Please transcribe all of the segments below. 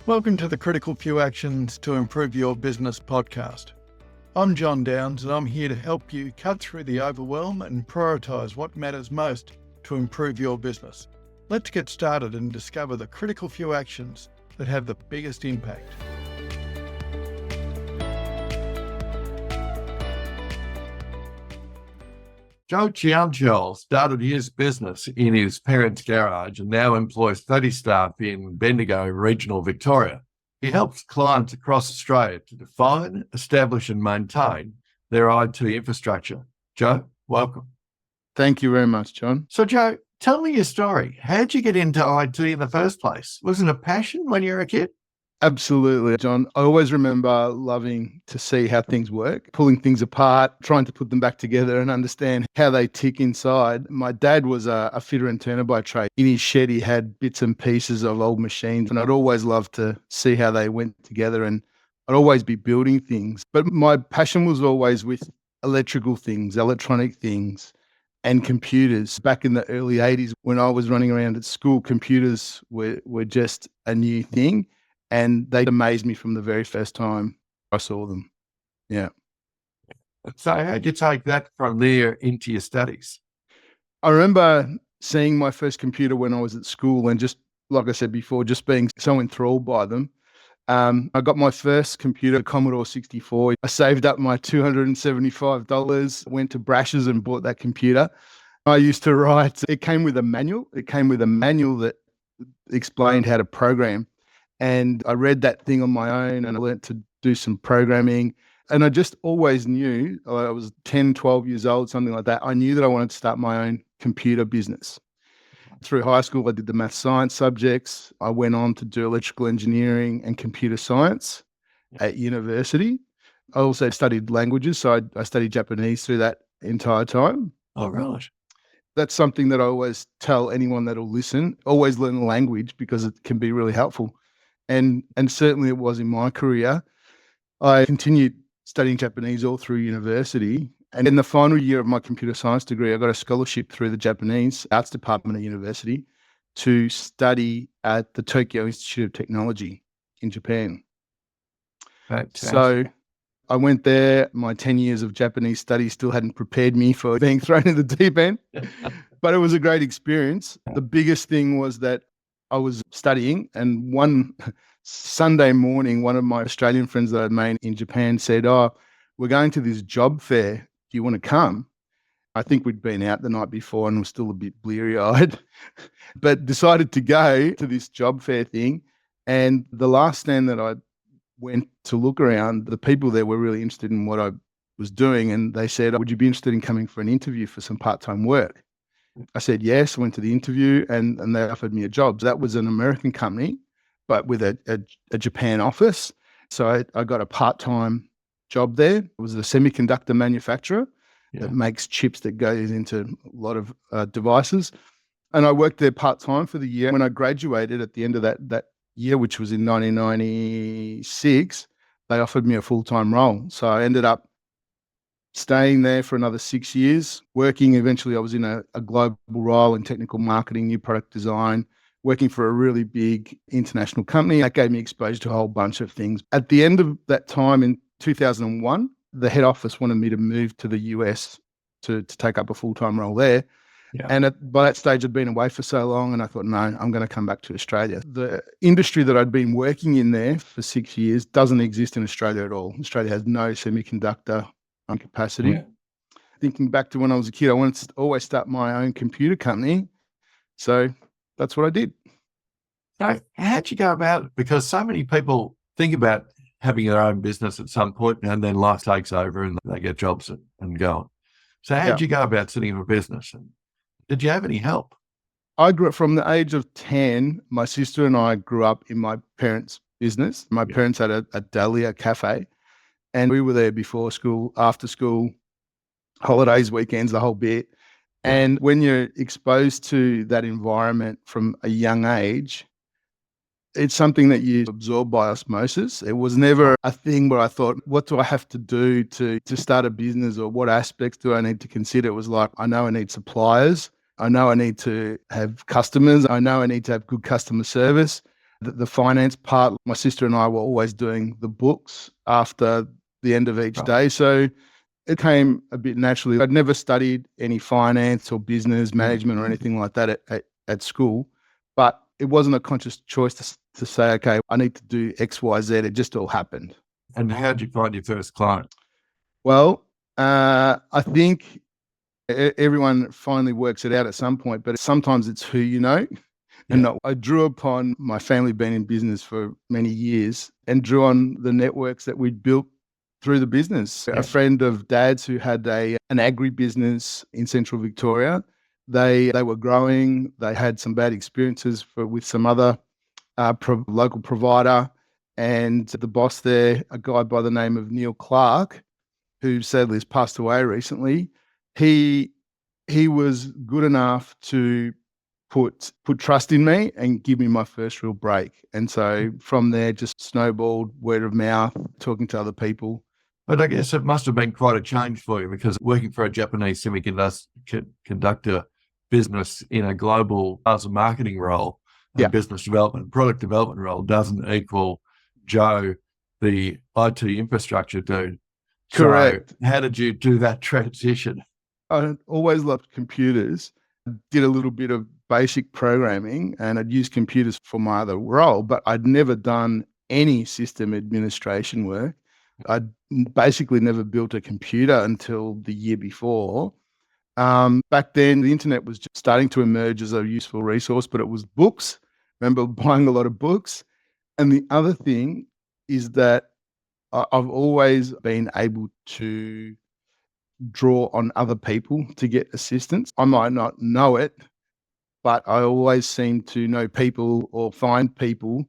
Welcome to the Critical Few Actions to Improve Your Business podcast. I'm John Downs and I'm here to help you cut through the overwhelm and prioritise what matters most to improve your business. Let's get started and discover the critical few actions that have the biggest impact. Joe Ciancio started his business in his parents' garage and now employs 30 staff in Bendigo, regional Victoria. He helps clients across Australia to define, establish and maintain their IT infrastructure. Joe, welcome. Thank you very much, John. So Joe, tell me your story. How'd you get into IT in the first place? Was it a passion when you were a kid? Absolutely, John. I always remember loving to see how things work, pulling things apart, trying to put them back together and understand how they tick inside. My dad was a fitter and turner by trade. In his shed, he had bits and pieces of old machines, and I'd always love to see how they went together, and I'd always be building things. But my passion was always with electrical things, electronic things, and computers. Back in the early 80s, when I was running around at school, computers were just a new thing. And they amazed me from the very first time I saw them. Yeah. So how'd you take that from there into your studies? I remember seeing my first computer when I was at school and just, like I said before, just being so enthralled by them. I got my first computer, Commodore 64. I saved up my $275, went to Brash's and bought that computer. I used to write, it came with a manual. It came with a manual that explained how to program. And I read that thing on my own and I learned to do some programming. And I just always knew, I was 10, 12 years old, something like that. I knew that I wanted to start my own computer business. Through high school, I did the math science subjects. I went on to do electrical engineering and computer science at university. I also studied languages. So I studied Japanese through that entire time. Oh, right. That's something that I always tell anyone that will listen, always learn the language because it can be really helpful. And certainly it was in my career. I continued studying Japanese all through university. And in the final year of my computer science degree, I got a scholarship through the Japanese Arts Department at university to study at the Tokyo Institute of Technology in Japan. Fantastic. So I went there. My 10 years of Japanese study still hadn't prepared me for being thrown in the deep end, but it was a great experience. The biggest thing was that I was studying, and one Sunday morning, one of my Australian friends that I'd made in Japan said, "Oh, we're going to this job fair. Do you want to come?" I think we'd been out the night before and was still a bit bleary-eyed, but decided to go to this job fair thing. And the last stand that I went to look around, the people there were really interested in what I was doing, and they said, "Would you be interested in coming for an interview for some part-time work?" I said yes, went to the interview, and they offered me a job. So that was an American company, but with a Japan office. So I got a part-time job there. It was a semiconductor manufacturer that makes chips that goes into a lot of devices. And I worked there part-time for the year. When I graduated at the end of that year, which was in 1996, they offered me a full-time role. So I ended up staying there for another 6 years, working. Eventually, I was in a global role in technical marketing, new product design, working for a really big international company. That gave me exposure to a whole bunch of things. At the end of that time in 2001, the head office wanted me to move to the US to take up a full-time role there. Yeah. And by that stage, I'd been away for so long, and I thought, no, I'm going to come back to Australia. The industry that I'd been working in there for 6 years doesn't exist in Australia at all. Australia has no semiconductor capacity. Yeah. Thinking back to when I was a kid, I wanted to always start my own computer company. So that's what I did. So how'd you go about it? Because so many people think about having their own business at some point and then life takes over and they get jobs and go on. So how'd you go about setting up a business? And did you have any help? I grew up from the age of 10. My sister and I grew up in my parents' business. My parents had a deli, a cafe. And we were there before school, after school, holidays, weekends, the whole bit. And when you're exposed to that environment from a young age, it's something that you absorb by osmosis. It was never a thing where I thought, what do I have to do to start a business, or what aspects do I need to consider? It was like, I know I need suppliers. I know I need to have customers. I know I need to have good customer service. The finance part, my sister and I were always doing the books after the end of each day. So it came a bit naturally. I'd never studied any finance or business management or anything like that at school, but it wasn't a conscious choice to say, okay, I need to do X, Y, Z. It just all happened. And how did you find your first client? Well, I think everyone finally works it out at some point, but sometimes it's who you know. And not, I drew upon my family being in business for many years and drew on the networks that we'd built through the business. A friend of Dad's who had an agri business in Central Victoria, they were growing. They had some bad experiences with some other local provider, and the boss there, a guy by the name of Neil Clark, who sadly has passed away recently, he was good enough to put trust in me and give me my first real break. And so from there, just snowballed, word of mouth, talking to other people. But I guess it must have been quite a change for you, because working for a Japanese semiconductor business in a global sales and marketing role, and business development, product development role doesn't equal Joe, the IT infrastructure dude. Correct. So how did you do that transition? I always loved computers. I did a little bit of basic programming and I'd used computers for my other role, but I'd never done any system administration work. I'd basically never built a computer until the year before. Back then, the internet was just starting to emerge as a useful resource, but it was books. I remember buying a lot of books. And the other thing is that I've always been able to draw on other people to get assistance. I might not know it, but I always seem to know people or find people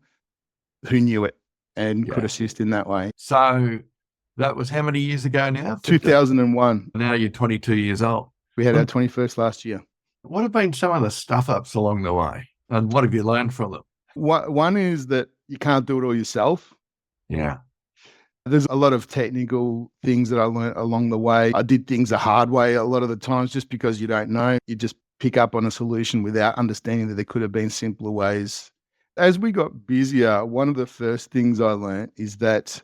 who knew it and could assist in that way. So that was how many years ago now? 2001. Now you're 22 years old. We had our 21st last year. What have been some of the stuff-ups along the way? And what have you learned from them? One is that you can't do it all yourself. Yeah. There's a lot of technical things that I learned along the way. I did things the hard way a lot of the times just because you don't know. You just pick up on a solution without understanding that there could have been simpler ways. As we got busier, one of the first things I learned is that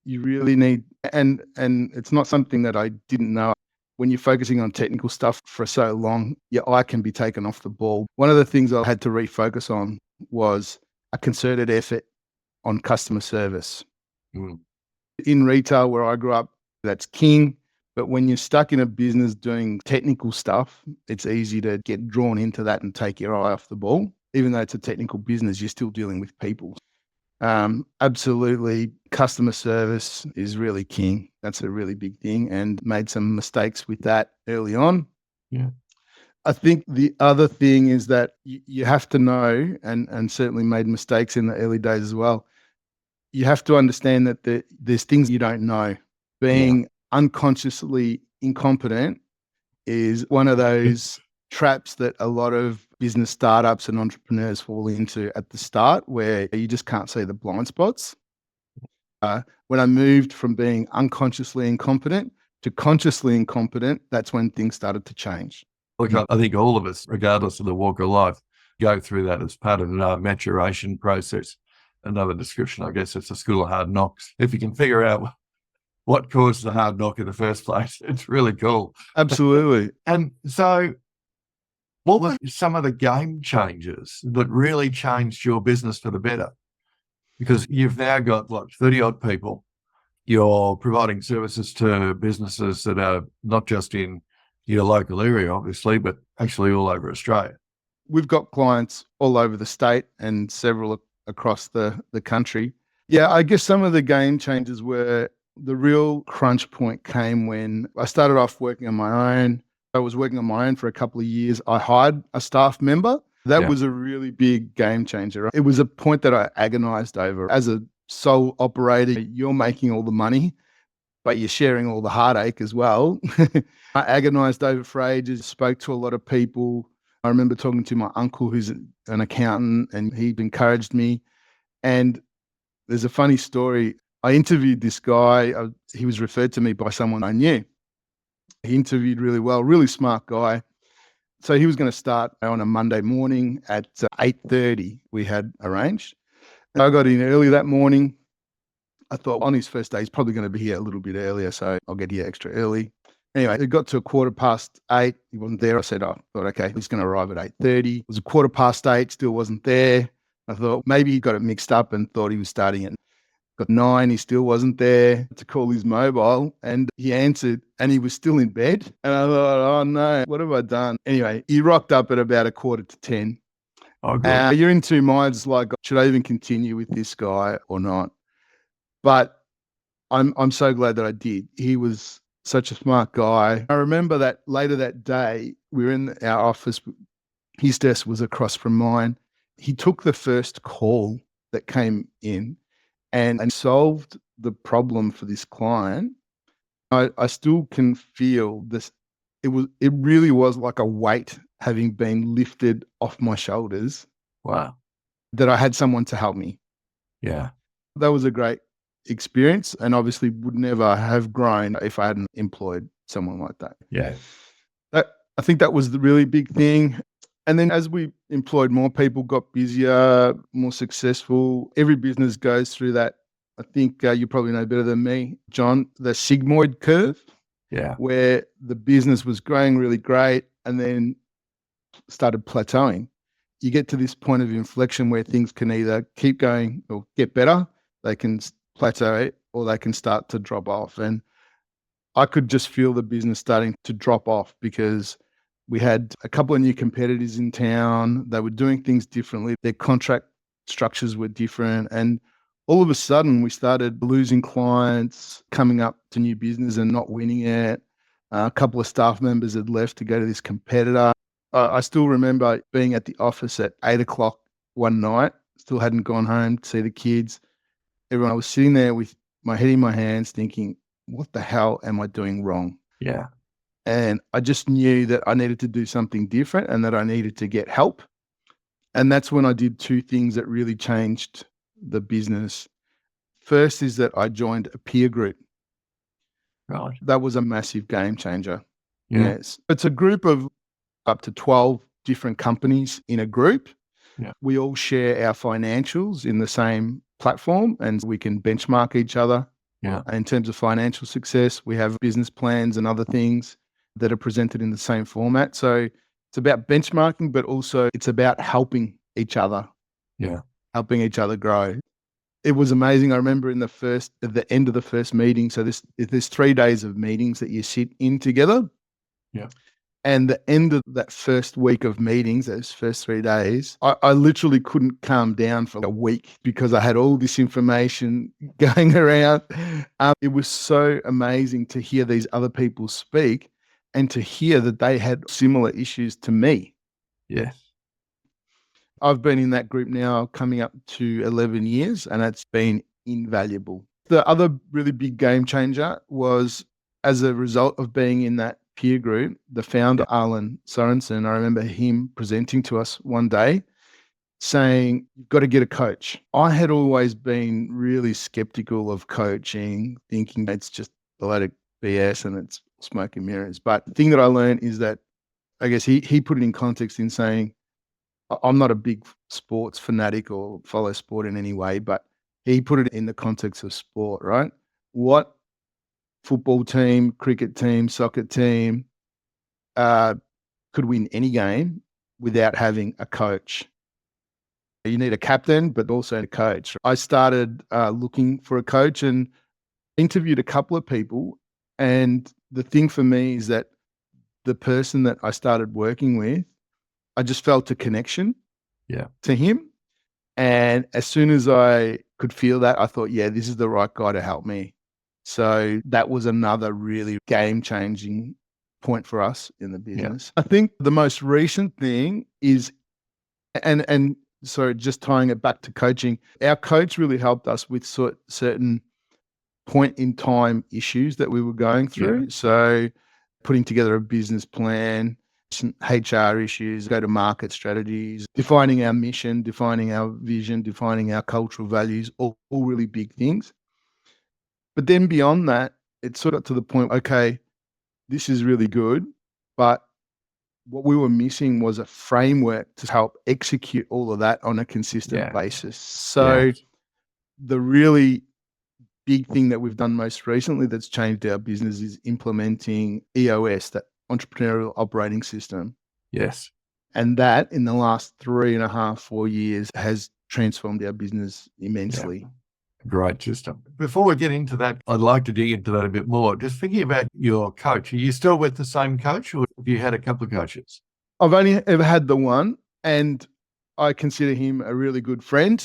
you really need, and it's not something that I didn't know. When you're focusing on technical stuff for so long, your eye can be taken off the ball. One of the things I had to refocus on was a concerted effort on customer service. In retail, where I grew up, that's king. But when you're stuck in a business doing technical stuff, it's easy to get drawn into that and take your eye off the ball. Even though it's a technical business, you're still dealing with people. Absolutely, customer service is really king. That's a really big thing, and made some mistakes with that early on. Yeah. I think the other thing is that you have to know, and certainly made mistakes in the early days as well. You have to understand that there's things you don't know. Being unconsciously incompetent is one of those traps that a lot of business startups and entrepreneurs fall into at the start, where you just can't see the blind spots. When I moved from being unconsciously incompetent to consciously incompetent, that's when things started to change. Look, I think all of us, regardless of the walk of life, go through that as part of the maturation process. Another description, I guess, it's a school of hard knocks. If you can figure out what caused the hard knock in the first place, it's really cool. Absolutely. And so what were some of the game changers that really changed your business for the better? Because you've now got, 30-odd people. You're providing services to businesses that are not just in your local area, obviously, but actually all over Australia. We've got clients all over the state and several across the country. Yeah, I guess some of the game changers were, the real crunch point came when I started off working on my own. I was working on my own for a couple of years. I hired a staff member. That was a really big game changer. It was a point that I agonized over. As a sole operator, you're making all the money, but you're sharing all the heartache as well. I agonized over for ages, spoke to a lot of people. I remember talking to my uncle, who's an accountant, and he encouraged me. And there's a funny story. I interviewed this guy. He was referred to me by someone I knew. He interviewed really well, really smart guy. So he was going to start on a Monday morning at 8:30 we had arranged. And I got in early that morning. I thought on his first day, he's probably going to be here a little bit earlier, so I'll get here extra early. Anyway, it got to 8:15. He wasn't there. I said, I thought, okay, he's going to arrive at 8:30. It was 8:15, still wasn't there. I thought maybe he got it mixed up and thought he was starting at got 9. He still wasn't there to call his mobile, and he answered and he was still in bed. And I thought, oh no, what have I done? Anyway, he rocked up at about 9:45. Oh, good. You're in two minds, like, should I even continue with this guy or not? But I'm so glad that I did. He was such a smart guy. I remember that later that day, we were in our office. His desk was across from mine. He took the first call that came in and solved the problem for this client. I still can feel this. It really was like a weight having been lifted off my shoulders, Wow. that I had someone to help me. Yeah. That was a great experience, and obviously would never have grown if I hadn't employed someone like that. Yeah. I think that was the really big thing. And then as we employed more people, got busier, more successful, every business goes through that. I think you probably know better than me, John, the sigmoid curve, Yeah. where the business was growing really great and then started plateauing. You get to this point of inflection where things can either keep going or get better, they can plateau, or they can start to drop off. And I could just feel the business starting to drop off because we had a couple of new competitors in town. They were doing things differently. Their contract structures were different. And all of a sudden, we started losing clients, coming up to new business and not winning it. A couple of staff members had left to go to this competitor. I still remember being at the office at 8:00 one night, still hadn't gone home to see the kids. Everyone, I was sitting there with my head in my hands thinking, what the hell am I doing wrong? Yeah. And I just knew that I needed to do something different and that I needed to get help. And that's when I did two things that really changed the business. First is that I joined a peer group. Right. That was a massive game changer. Yeah. Yes. It's a group of up to 12 different companies in a group. Yeah. We all share our financials in the same platform and we can benchmark each other. Yeah. In terms of financial success, we have business plans and other things that are presented in the same format. So it's about benchmarking, but also it's about helping each other. Yeah. Helping each other grow. It was amazing. I remember at the end of the first meeting. So there's 3 days of meetings that you sit in together. Yeah. And the end of that first week of meetings, those first 3 days, I literally couldn't calm down for a week because I had all this information going around. It was so amazing to hear these other people speak and to hear that they had similar issues to me. Yes. I've been in that group now coming up to 11 years, and it's been invaluable. The other really big game changer was as a result of being in that peer group, the founder, Alan Sorensen, I remember him presenting to us one day saying, you've got to get a coach. I had always been really skeptical of coaching, thinking it's just a load of BS and it's smoke and mirrors. But the thing that I learned is that, I guess he put it in context in saying, I'm not a big sports fanatic or follow sport in any way, but he put it in the context of sport, right? What football team, cricket team, soccer team could win any game without having a coach? You need a captain, but also a coach. I started looking for a coach and interviewed a couple of people. And the thing for me is that the person that I started working with, I just felt a connection to him. And as soon as I could feel that, I thought, yeah, this is the right guy to help me. So that was another really game-changing point for us in the business. I think the most recent thing is, and so just tying it back to coaching, our coach really helped us with certain point in time issues that we were going through. Yeah. So putting together a business plan, some HR issues, go to market strategies, defining our mission, defining our vision, defining our cultural values, all really big things. But then beyond that, it sort of got to the point, okay, this is really good, but what we were missing was a framework to help execute all of that on a consistent Yeah. basis. So Yeah. the really big thing that we've done most recently that's changed our business is implementing EOS, that entrepreneurial operating system. Yes. And that in the last 3.5, 4 years has transformed our business immensely. Great system. Before we get into that, I'd like to dig into that a bit more. Just thinking about your coach, are you still with the same coach or have you had a couple of coaches? I've only ever had the one, and I consider him a really good friend.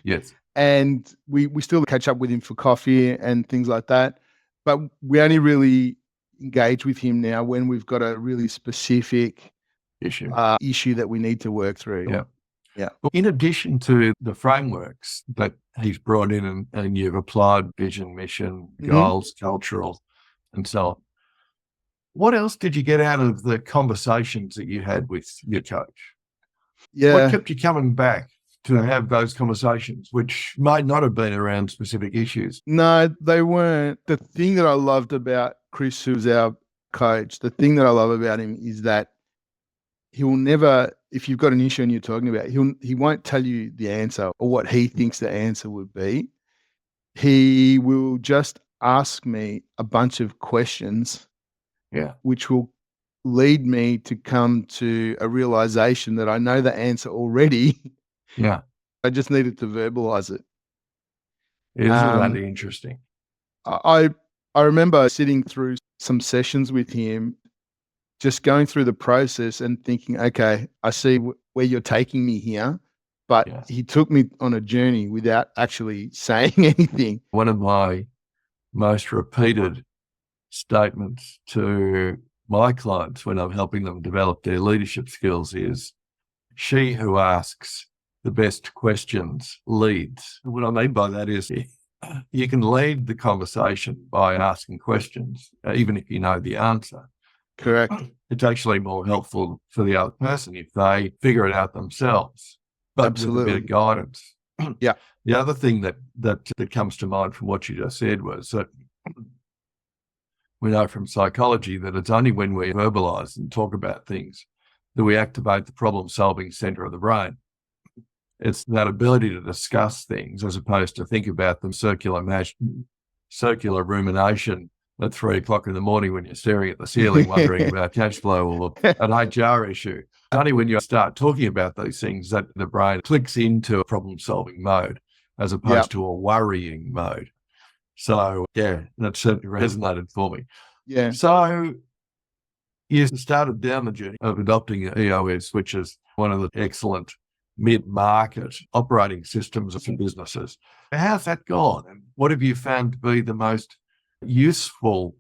Yes. And we still catch up with him for coffee and things like that. But we only really engage with him now when we've got a really specific Issue. issue that we need to work through. Yeah. Yeah. In addition to the frameworks that he's brought in and you've applied vision, mission, goals, cultural, and so on, what else did you get out of the conversations that you had with your coach? Yeah. What kept you coming back to have those conversations, which might not have been around specific issues? No, they weren't. The thing that I loved about Chris, who's our coach, the thing that I love about him is that he will never, if you've got an issue and you're talking about it, he won't tell you the answer or what he thinks the answer would be. He will just ask me a bunch of questions, which will lead me to come to a realization that I know the answer already. Yeah. I just needed to verbalize it. Isn't that interesting? I remember sitting through some sessions with him, just going through the process and thinking, okay, I see where you're taking me here. But he took me on a journey without actually saying anything. One of my most repeated statements to my clients when I'm helping them develop their leadership skills is, she who asks the best questions leads. What I mean by that is you can lead the conversation by asking questions, even if you know the answer. Correct. It's actually more helpful for the other person if they figure it out themselves, but Absolutely. with a bit of guidance. Yeah. The other thing that comes to mind from what you just said was that we know from psychology that it's only when we verbalize and talk about things that we activate the problem-solving center of the brain. It's that ability to discuss things as opposed to think about them circular rumination at 3:00 in the morning when you're staring at the ceiling wondering about cash flow or an HR issue. It's only when you start talking about those things that the brain clicks into a problem-solving mode as opposed to a worrying mode. So, that certainly resonated for me. Yeah. So you started down the journey of adopting EOS, which is one of the excellent mid-market operating systems for businesses. How's that gone? And what have you found to be the most useful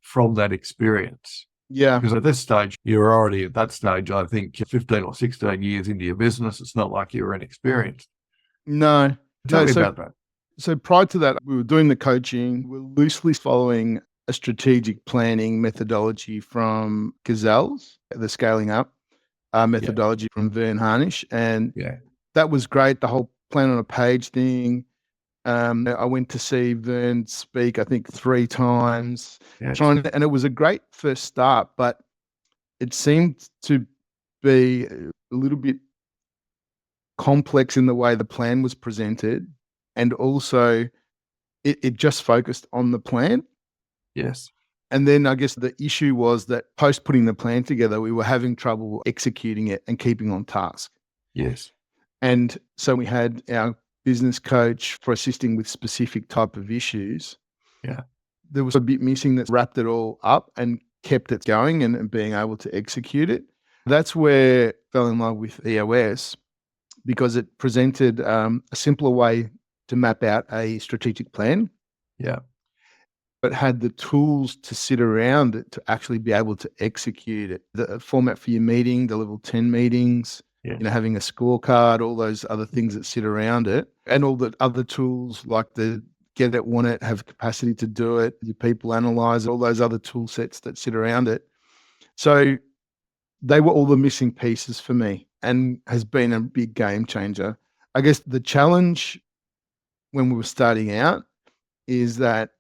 from that experience? Yeah. Because at this stage, you're already at that stage, I think, 15 or 16 years into your business. It's not like you're inexperienced. No. Tell me about that. So prior to that, we were doing the coaching. We were loosely following a strategic planning methodology from Gazelle's, the scaling up methodology from Vern Harnish. And that was great, the whole plan on a page thing. I went to see Vern speak, I think 3 times, and it was a great first start, but it seemed to be a little bit complex in the way the plan was presented. And also it just focused on the plan. Yes. And then I guess the issue was that post putting the plan together, we were having trouble executing it and keeping on task. Yes. And so we had our business coach for assisting with specific type of issues. Yeah. There was a bit missing that wrapped it all up and kept it going and being able to execute it. That's where I fell in love with EOS, because it presented a simpler way to map out a strategic plan. Yeah. But had the tools to sit around it to actually be able to execute it. The format for your meeting, the level 10 meetings, having a scorecard, all those other things that sit around it, and all the other tools like the get it, want it, have capacity to do it, your people analyze, all those other tool sets that sit around it. So they were all the missing pieces for me and has been a big game changer. I guess the challenge when we were starting out is that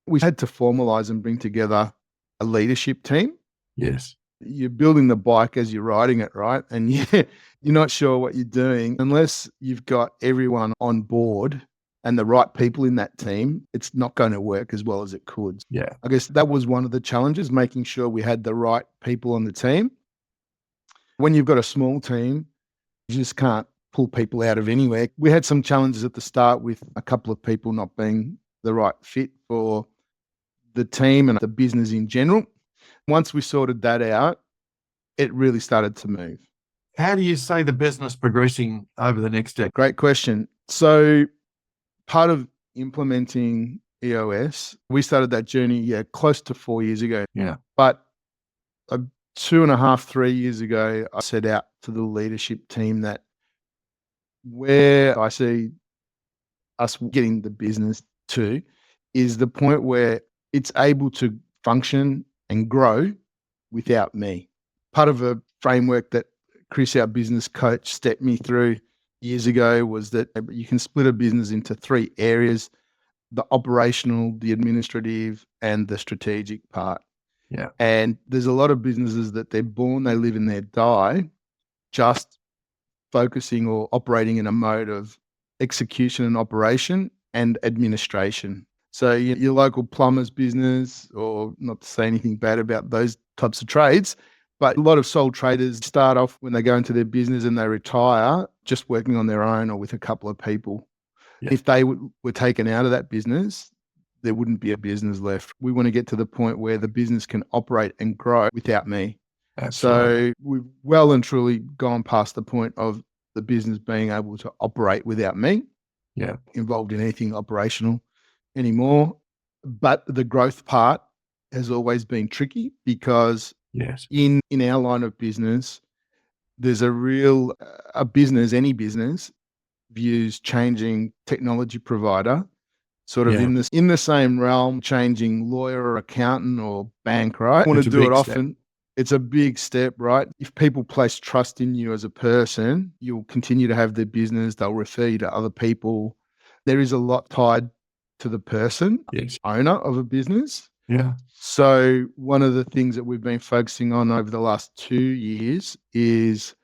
we had to formalize and bring together a leadership team. Yes. you're building the bike as you're riding it, right? And you're not sure what you're doing unless you've got everyone on board and the right people in that team. It's not going to work as well as it could. Yeah. I guess that was one of the challenges, making sure we had the right people on the team. When you've got a small team, you just can't pull people out of anywhere. We had some challenges at the start with a couple of people not being the right fit for the team and the business in general. Once we sorted that out, it really started to move. How do you see the business progressing over the next decade? Great question. So part of implementing EOS, we started that journey, close to 4 years ago. Yeah. But 2.5, 3 years ago, I set out to the leadership team that where I see us getting the business to is the point where it's able to function and grow without me. Part of a framework that Chris, our business coach, stepped me through years ago was that you can split a business into 3 areas: the operational, the administrative, and the strategic part. Yeah. And there's a lot of businesses that they're born, they live and they die just focusing or operating in a mode of execution and operation and administration. So your local plumber's business, or not to say anything bad about those types of trades, but a lot of sole traders start off when they go into their business and they retire just working on their own or with a couple of people. Yeah. If they were taken out of that business, there wouldn't be a business left. We want to get to the point where the business can operate and grow without me. Absolutely. So we've well and truly gone past the point of the business being able to operate without me, Yeah. involved in anything operational anymore. But the growth part has always been tricky because Yes. in our line of business, there's a business, any business views changing technology provider sort of Yeah. in the same realm, changing lawyer or accountant or bank, right? Want It's to a do it big step. often. It's a big step, right? If people place trust in you as a person, you'll continue to have their business. They'll refer you to other people. There is a lot tied to the person, Yes. owner of a business. Yeah. So one of the things that we've been focusing on over the last 2 years is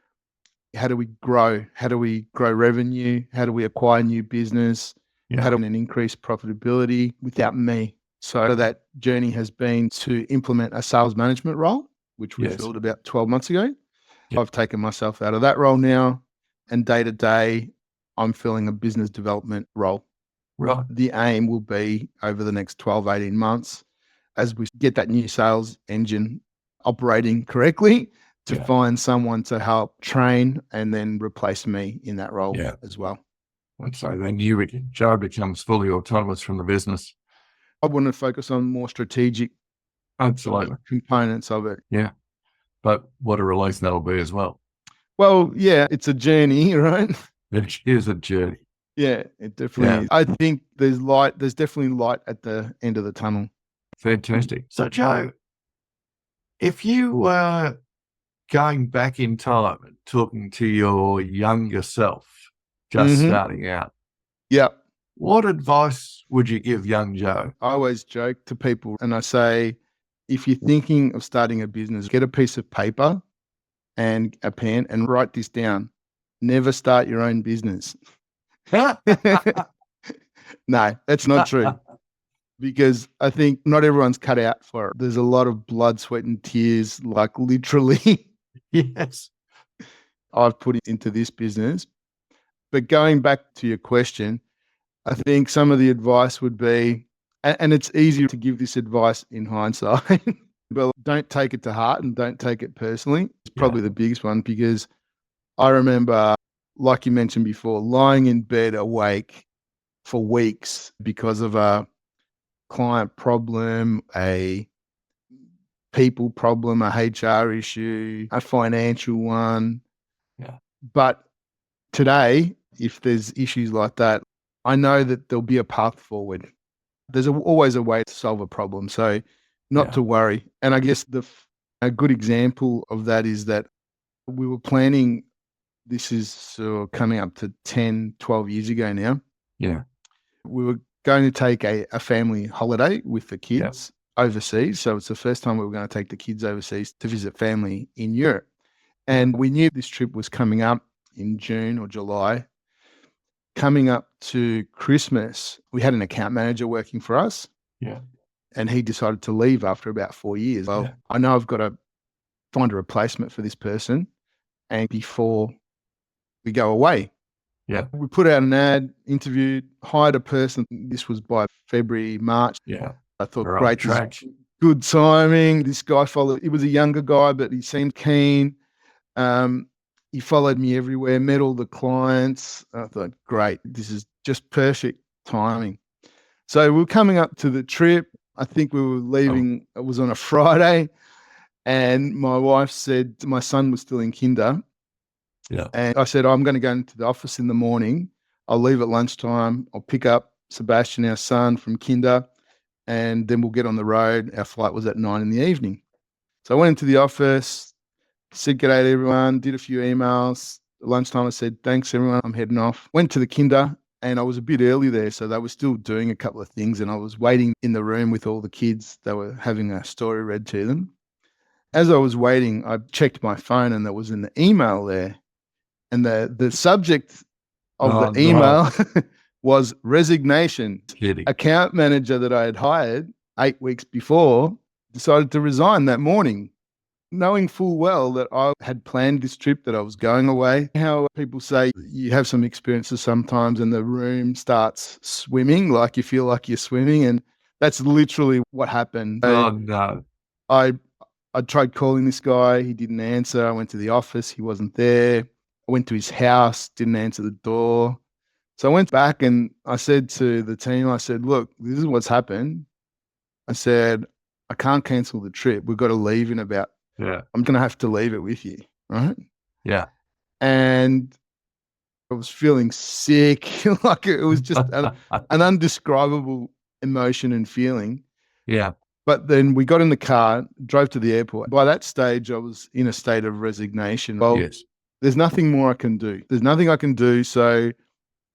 how do we grow? How do we grow revenue? How do we acquire new business? Yeah. How do we increase profitability without me? So that journey has been to implement a sales management role, which we Yes. filled about 12 months ago. Yep. I've taken myself out of that role now, and day to day, I'm filling a business development role. Right. The aim will be over the next 12, 18 months, as we get that new sales engine operating correctly, to Yeah. find someone to help train and then replace me in that role Yeah. as well. And so then Joe becomes fully autonomous from the business. I want to focus on more strategic Absolutely. components of it. Yeah. But what a release that'll be as well. Well, yeah, it's a journey, right? It is a journey. Yeah, it definitely is. I think there's definitely light at the end of the tunnel. Fantastic. So, Joe, if you were going back in time and talking to your younger self, just starting out, Yeah. what advice would you give young Joe? I always joke to people and I say, if you're thinking of starting a business, get a piece of paper and a pen and write this down. Never start your own business. No, that's not true. Because I think not everyone's cut out for it. There's a lot of blood, sweat, and tears, like literally, Yes. I've put into this business. But going back to your question, I think some of the advice would be, and it's easier to give this advice in hindsight, but don't take it to heart and don't take it personally. It's probably the biggest one, because I remember, like you mentioned before, lying in bed awake for weeks because of a client problem, a people problem, a HR issue, a financial one. Yeah. But today, if there's issues like that, I know that there'll be a path forward. There's always a way to solve a problem. So not to worry. And I guess a good example of that is that we were planning, this is coming up to 10, 12 years ago now. Yeah. We were going to take a family holiday with the kids overseas. So it's the first time we were going to take the kids overseas to visit family in Europe. And we knew this trip was coming up in June or July. Coming up to Christmas, we had an account manager working for us. Yeah. And he decided to leave after about 4 years. Well, Yeah. I know I've got to find a replacement for this person. And before we go away, Yeah. we put out an ad, interviewed, hired a person. This was by February, March. Yeah. I thought, Right great, track. good timing. This guy followed. He was a younger guy, but he seemed keen. He followed me everywhere, met all the clients. I thought, great, this is just perfect timing. So we were coming up to the trip. I think we were leaving. It was on a Friday. And my wife said, my son was still in kinder. Yeah. And I said, I'm going to go into the office in the morning. I'll leave at lunchtime. I'll pick up Sebastian, our son, from kinder, and then we'll get on the road. Our flight was at 9 in the evening. So I went into the office, said g'day to everyone, did a few emails. At lunchtime, I said, thanks, everyone. I'm heading off. Went to the kinder, and I was a bit early there, so they were still doing a couple of things, and I was waiting in the room with all the kids. They were having a story read to them. As I was waiting, I checked my phone, and there was an email there. And the subject of the email was resignation. Kidding. Account manager that I had hired 8 weeks before decided to resign that morning, knowing full well that I had planned this trip, that I was going away. How people say you have some experiences sometimes and the room starts swimming, like you feel like you're swimming. And that's literally what happened. Oh, no. I tried calling this guy. He didn't answer. I went to the office. He wasn't there. I went to his house, didn't answer the door. So I went back and I said to the team, I said, look, this is what's happened. I said, I can't cancel the trip. We've got to leave in about, I'm going to have to leave it with you. Right. Yeah. And I was feeling sick. Like it was just an undescribable emotion and feeling. Yeah. But then we got in the car, drove to the airport. By that stage, I was in a state of resignation. Well, Yes. There's nothing more I can do. There's nothing I can do. So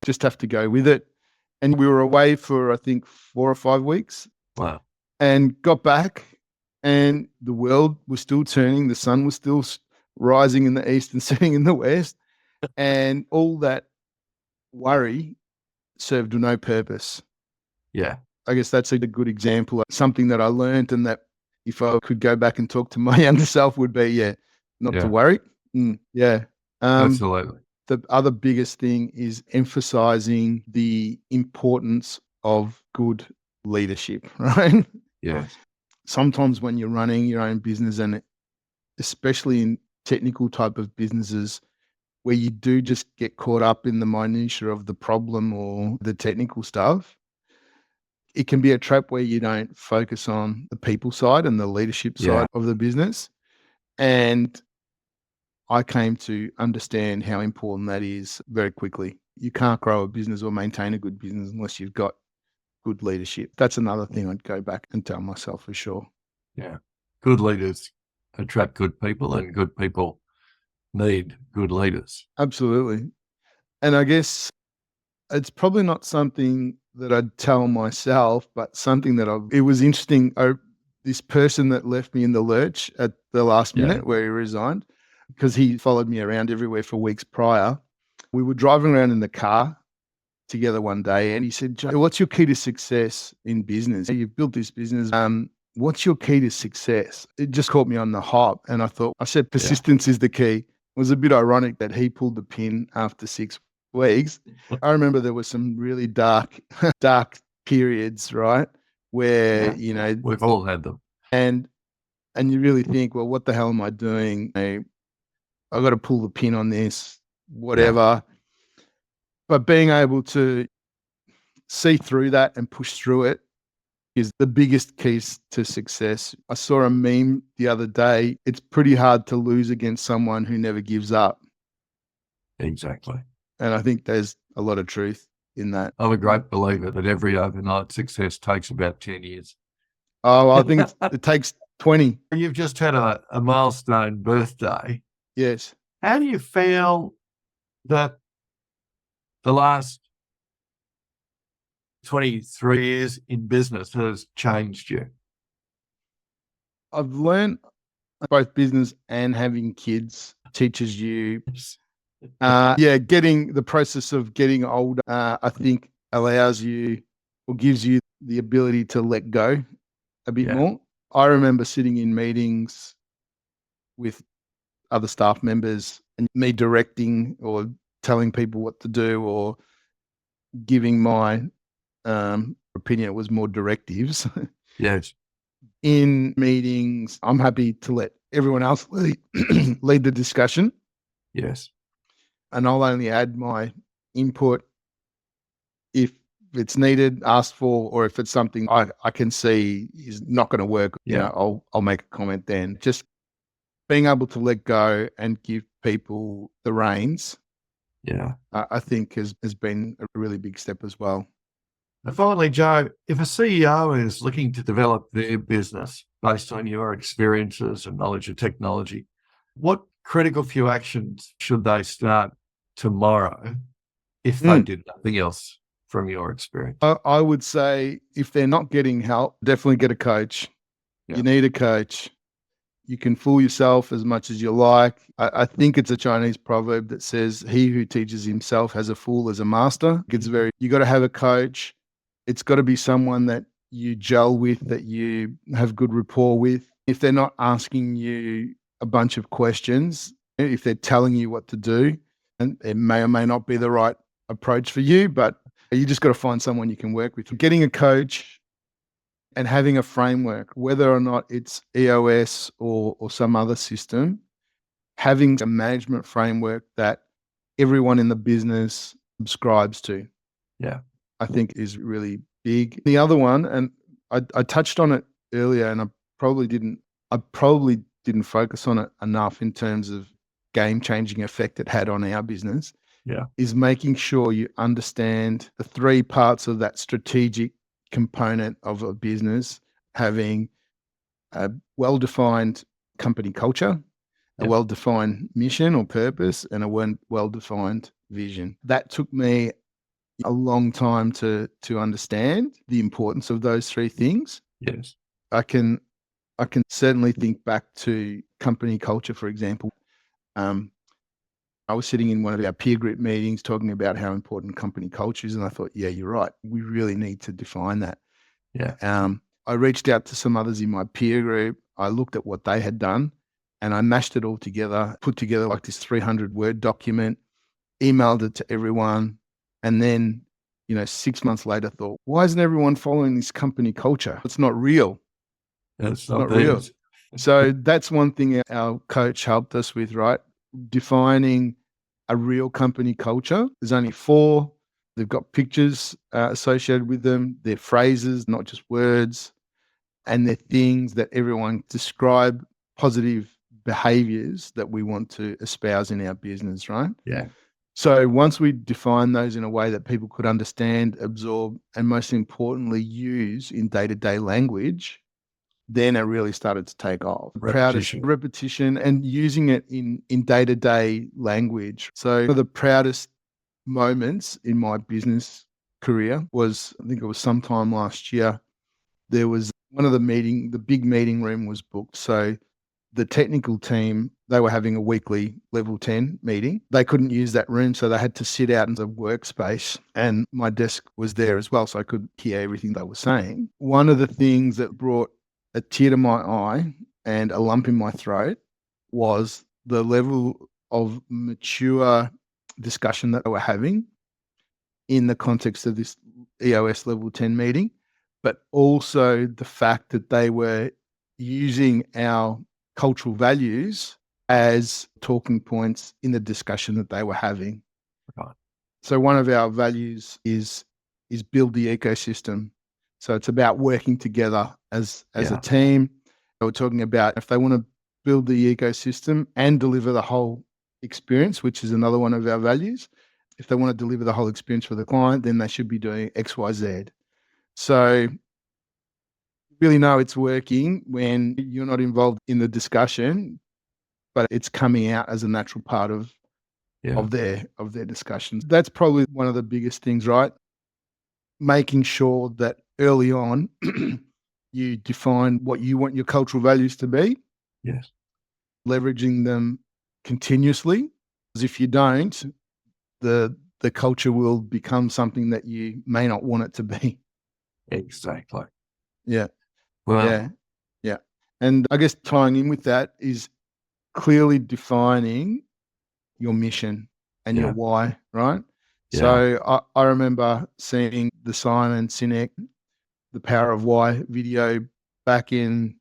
just have to go with it. And we were away for, I think, 4 or 5 weeks. Wow. And got back and the world was still turning. The sun was still rising in the east and setting in the west. And all that worry served no purpose. Yeah. I guess that's a good example of something that I learned, and that if I could go back and talk to my younger self would be, not to worry. Absolutely. The other biggest thing is emphasizing the importance of good leadership, right? Yes. Sometimes when you're running your own business, and especially in technical type of businesses, where you do just get caught up in the minutiae of the problem or the technical stuff, it can be a trap where you don't focus on the people side and the leadership side of the business. And I came to understand how important that is very quickly. You can't grow a business or maintain a good business unless you've got good leadership. That's another thing I'd go back and tell myself for sure. Yeah. Good leaders attract good people, and good people need good leaders. Absolutely. And I guess it's probably not something that I'd tell myself, but something that it was interesting. This person that left me in the lurch at the last minute where he resigned, because he followed me around everywhere for weeks prior. We were driving around in the car together one day, and he said, Joe, what's your key to success in business? You've built this business. What's your key to success? It just caught me on the hop. And I said, persistence is the key. It was a bit ironic that he pulled the pin after 6 weeks. I remember there were some really dark periods, right? Where, we've all had them. And you really think, well, what the hell am I doing? I got to pull the pin on this, whatever. But being able to see through that and push through it is the biggest keys to success. I saw a meme the other day. It's pretty hard to lose against someone who never gives up. Exactly. And I think there's a lot of truth in that. I'm a great believer that every overnight success takes about 10 years. Oh, I think it takes 20. You've just had a milestone birthday. Yes. How do you feel that the last 23 years in business has changed you? I've learned both business and having kids teaches you, getting the process of getting older, I think allows you or gives you the ability to let go a bit more. I remember sitting in meetings with other staff members and me directing or telling people what to do or giving my opinion. It was more directives. Yes. In meetings, I'm happy to let everyone else lead the discussion. Yes. And I'll only add my input if it's needed, asked for, or if it's something I can see is not going to work. I'll make a comment then. Just being able to let go and give people the reins, I think has been a really big step as well. And finally, Joe, if a CEO is looking to develop their business based on your experiences and knowledge of technology, what critical few actions should they start tomorrow if they did nothing else from your experience? I would say if they're not getting help, definitely get a coach. You need a coach. You can fool yourself as much as you like. I think it's a Chinese proverb that says, he who teaches himself has a fool as a master. You got to have a coach. It's got to be someone that you gel with, that you have good rapport with. If they're not asking you a bunch of questions, if they're telling you what to do, and it may or may not be the right approach for you, but you just got to find someone you can work with. Getting a coach and having a framework, whether or not it's EOS or some other system, having a management framework that everyone in the business subscribes to, I think is really big. The other one, and I touched on it earlier, and I probably didn't focus on it enough in terms of game-changing effect it had on our business, is making sure you understand the three parts of that strategic component of a business, having a well-defined company culture, a well-defined mission or purpose, and a well-defined vision. That took me a long time to understand the importance of those three things. Yes. I can certainly think back to company culture, for example. I was sitting in one of our peer group meetings talking about how important company culture is, and I thought, yeah, you're right. We really need to define that. I reached out to some others in my peer group. I looked at what they had done, and I mashed it all together, put together like this 300-word document, emailed it to everyone, and then 6 months later thought, why isn't everyone following this company culture? It's not real. It's not real. So that's one thing our coach helped us with, right? Defining a real company culture. There's only 4. They've got pictures associated with them. They're phrases, not just words. And they're things that everyone describe positive behaviors that we want to espouse in our business, right? So once we define those in a way that people could understand, absorb, and most importantly, use in day-to-day language, then it really started to take off. Repetition and using it in day-to-day language. So one of the proudest moments in my business career was, I think it was sometime last year, there was the big meeting room was booked. So the technical team, they were having a weekly level 10 meeting. They couldn't use that room, so they had to sit out in the workspace, and my desk was there as well, so I could hear everything they were saying. One of the things that brought a tear to my eye and a lump in my throat was the level of mature discussion that they were having in the context of this EOS level 10 meeting, but also the fact that they were using our cultural values as talking points in the discussion that they were having. So one of our values is build the ecosystem. So it's about working together as a team. We're talking about if they want to build the ecosystem and deliver the whole experience, which is another one of our values. If they want to deliver the whole experience for the client, then they should be doing X, Y, Z. So you really know it's working when you're not involved in the discussion, but it's coming out as a natural part of their discussions. That's probably one of the biggest things, right? Making sure that early on You define what you want your cultural values to be, Yes. leveraging them continuously. Because if you don't, the culture will become something that you may not want it to be. Exactly. Yeah. Well, Yeah. Yeah. And I guess tying in with that is clearly defining your mission and your Yeah. why, right? Yeah. So I remember seeing the Simon Sinek, The Power of Why video back in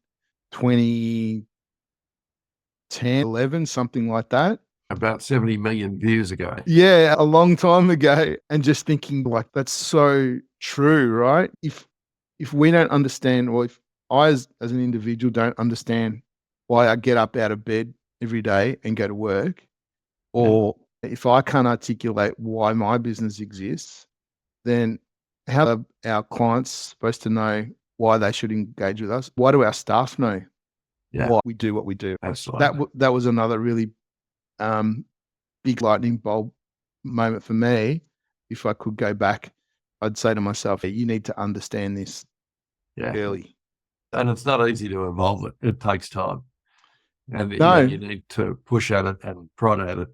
2010, 11, something like that. about 70 million views ago. Yeah, a long time ago. And just thinking like, that's so true, right? If we don't understand, or if I as an individual don't understand why I get up out of bed every day and go to work, or if I can't articulate why my business exists, then how are our clients supposed to know why they should engage with us? Why do our staff know why we do what we do? Absolutely. That was another really big lightning bulb moment for me. If I could go back, I'd say to myself, you need to understand this early. And it's not easy to evolve it. It takes time. And No. you need to push at it and prod at it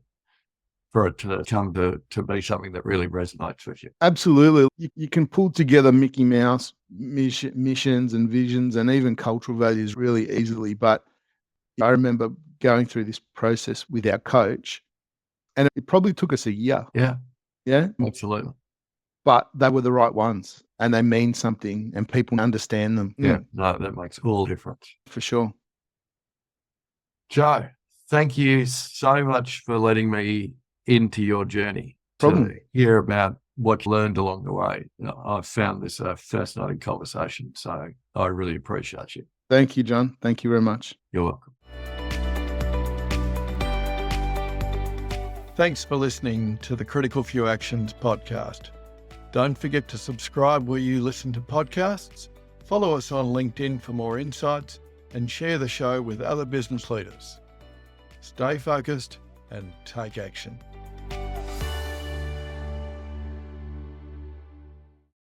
for it to come to be something that really resonates with you. Absolutely. You can pull together Mickey Mouse missions and visions and even cultural values really easily. But I remember going through this process with our coach, and it probably took us a year. Yeah. Yeah. Absolutely. But they were the right ones and they mean something and people understand them. Yeah. No, that makes all the difference. For sure. Joe, thank you so much for letting me into your journey to hear about what you learned along the way. I've found this a fascinating conversation, so I really appreciate you. Thank you, John. Thank you very much. You're welcome. Thanks for listening to the Critical Few Actions podcast. Don't forget to subscribe where you listen to podcasts, follow us on LinkedIn for more insights, and share the show with other business leaders. Stay focused and take action.